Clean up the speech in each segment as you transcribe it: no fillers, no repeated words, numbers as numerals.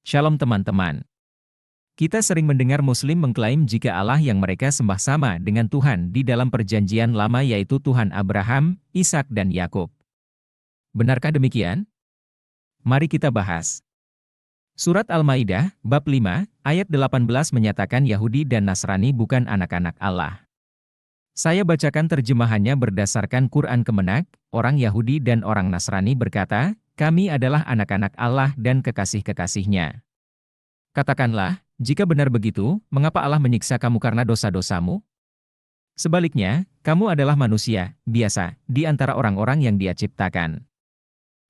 Shalom teman-teman. Kita sering mendengar Muslim mengklaim jika Allah yang mereka sembah sama dengan Tuhan di dalam perjanjian lama yaitu Tuhan Abraham, Ishak dan Yakub. Benarkah demikian? Mari kita bahas. Surat Al-Maidah, bab 5, ayat 18 menyatakan Yahudi dan Nasrani bukan anak-anak Allah. Saya bacakan terjemahannya berdasarkan Quran Kemenak. Orang Yahudi dan orang Nasrani berkata, kami adalah anak-anak Allah dan kekasih-kekasihnya. Katakanlah, jika benar begitu, mengapa Allah menyiksa kamu karena dosa-dosamu? Sebaliknya, kamu adalah manusia, biasa, di antara orang-orang yang Dia ciptakan.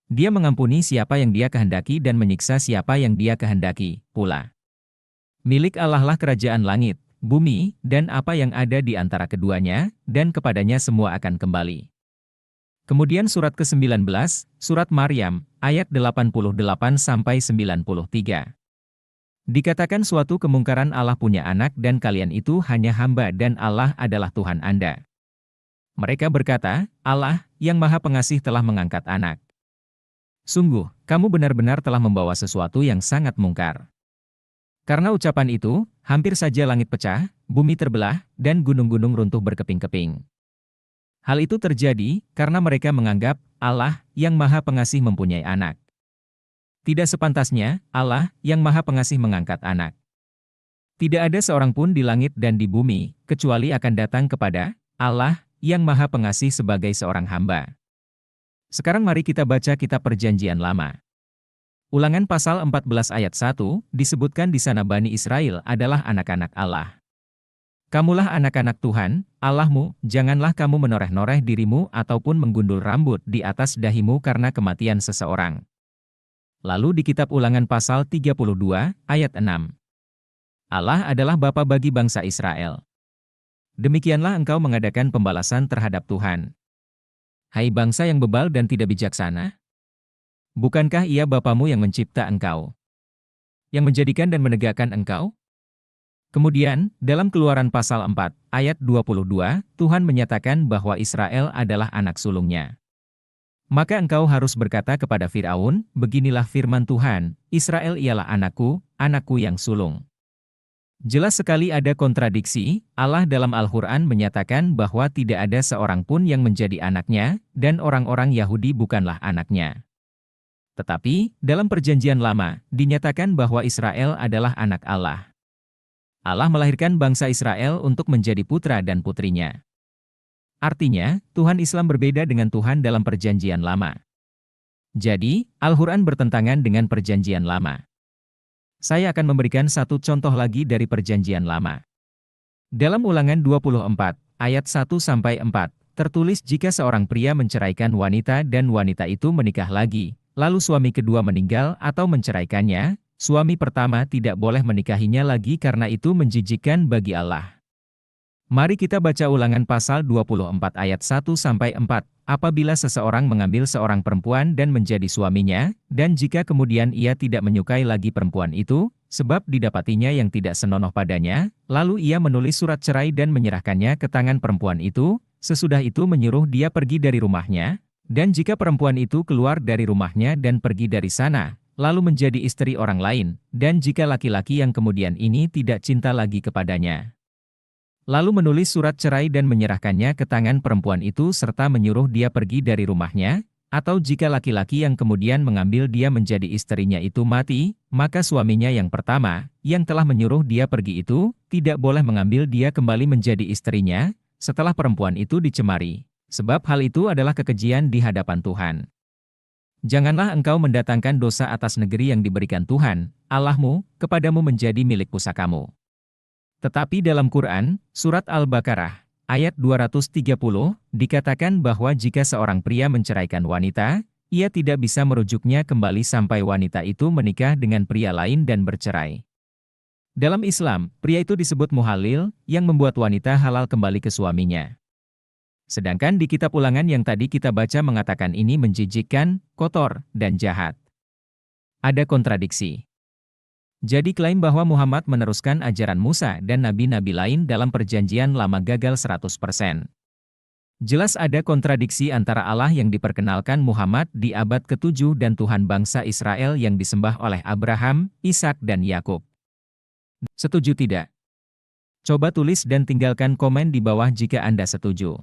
Dia mengampuni siapa yang Dia kehendaki dan menyiksa siapa yang Dia kehendaki, pula. Milik Allah lah kerajaan langit, bumi, dan apa yang ada di antara keduanya, dan kepadanya semua akan kembali. Kemudian surat ke-19, surat Maryam, ayat 88-93. Dikatakan suatu kemungkaran Allah punya anak dan kalian itu hanya hamba dan Allah adalah Tuhan Anda. Mereka berkata, Allah, yang Maha Pengasih telah mengangkat anak. Sungguh, kamu benar-benar telah membawa sesuatu yang sangat mungkar. Karena ucapan itu, hampir saja langit pecah, bumi terbelah, dan gunung-gunung runtuh berkeping-keping. Hal itu terjadi karena mereka menganggap Allah yang Maha Pengasih mempunyai anak. Tidak sepantasnya Allah yang Maha Pengasih mengangkat anak. Tidak ada seorang pun di langit dan di bumi, kecuali akan datang kepada Allah yang Maha Pengasih sebagai seorang hamba. Sekarang mari kita baca kitab Perjanjian Lama. Ulangan pasal 14 ayat 1, disebutkan di sana Bani Israel adalah anak-anak Allah. Kamulah anak-anak Tuhan, Allahmu, janganlah kamu menoreh-noreh dirimu ataupun menggundul rambut di atas dahimu karena kematian seseorang. Lalu di kitab Ulangan pasal 32, ayat 6. Allah adalah Bapa bagi bangsa Israel. Demikianlah engkau mengadakan pembalasan terhadap Tuhan. Hai bangsa yang bebal dan tidak bijaksana, bukankah Ia Bapamu yang mencipta engkau, yang menjadikan dan menegakkan engkau? Kemudian, dalam Keluaran pasal 4, ayat 22, Tuhan menyatakan bahwa Israel adalah anak sulungnya. Maka engkau harus berkata kepada Firaun, beginilah firman Tuhan, Israel ialah anakku, anakku yang sulung. Jelas sekali ada kontradiksi, Allah dalam Al-Quran menyatakan bahwa tidak ada seorang pun yang menjadi anaknya, dan orang-orang Yahudi bukanlah anaknya. Tetapi, dalam Perjanjian Lama, dinyatakan bahwa Israel adalah anak Allah. Allah melahirkan bangsa Israel untuk menjadi putra dan putrinya. Artinya, Tuhan Islam berbeda dengan Tuhan dalam Perjanjian Lama. Jadi, Al-Quran bertentangan dengan Perjanjian Lama. Saya akan memberikan satu contoh lagi dari Perjanjian Lama. Dalam Ulangan 24, ayat 1-4, tertulis jika seorang pria menceraikan wanita dan wanita itu menikah lagi, lalu suami kedua meninggal atau menceraikannya, suami pertama tidak boleh menikahinya lagi karena itu menjijikkan bagi Allah. Mari kita baca Ulangan pasal 24 ayat 1-4. Apabila seseorang mengambil seorang perempuan dan menjadi suaminya, dan jika kemudian ia tidak menyukai lagi perempuan itu, sebab didapatinya yang tidak senonoh padanya, lalu ia menulis surat cerai dan menyerahkannya ke tangan perempuan itu, sesudah itu menyuruh dia pergi dari rumahnya, dan jika perempuan itu keluar dari rumahnya dan pergi dari sana, lalu menjadi istri orang lain, dan jika laki-laki yang kemudian ini tidak cinta lagi kepadanya, lalu menulis surat cerai dan menyerahkannya ke tangan perempuan itu serta menyuruh dia pergi dari rumahnya, atau jika laki-laki yang kemudian mengambil dia menjadi istrinya itu mati, maka suaminya yang pertama, yang telah menyuruh dia pergi itu, tidak boleh mengambil dia kembali menjadi istrinya, setelah perempuan itu dicemari, sebab hal itu adalah kekejian di hadapan Tuhan. Janganlah engkau mendatangkan dosa atas negeri yang diberikan Tuhan, Allahmu, kepadamu menjadi milik pusakamu. Tetapi dalam Quran, surat Al-Baqarah, ayat 230, dikatakan bahwa jika seorang pria menceraikan wanita, ia tidak bisa merujuknya kembali sampai wanita itu menikah dengan pria lain dan bercerai. Dalam Islam, pria itu disebut muhalil, yang membuat wanita halal kembali ke suaminya. Sedangkan di kitab Ulangan yang tadi kita baca mengatakan ini menjijikkan, kotor, dan jahat. Ada kontradiksi. Jadi klaim bahwa Muhammad meneruskan ajaran Musa dan nabi-nabi lain dalam Perjanjian Lama gagal 100%. Jelas ada kontradiksi antara Allah yang diperkenalkan Muhammad di abad ke-7 dan Tuhan bangsa Israel yang disembah oleh Abraham, Ishak dan Yakub. Setuju tidak? Coba tulis dan tinggalkan komen di bawah jika Anda setuju.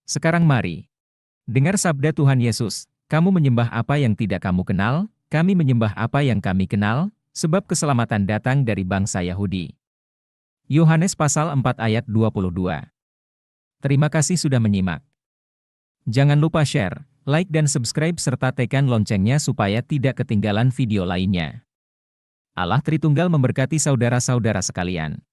Sekarang mari dengar sabda Tuhan Yesus, "Kamu menyembah apa yang tidak kamu kenal, kami menyembah apa yang kami kenal, sebab keselamatan datang dari bangsa Yahudi." Yohanes pasal 4 ayat 22. Terima kasih sudah menyimak. Jangan lupa share, like dan subscribe serta tekan loncengnya supaya tidak ketinggalan video lainnya. Allah Tritunggal memberkati saudara-saudara sekalian.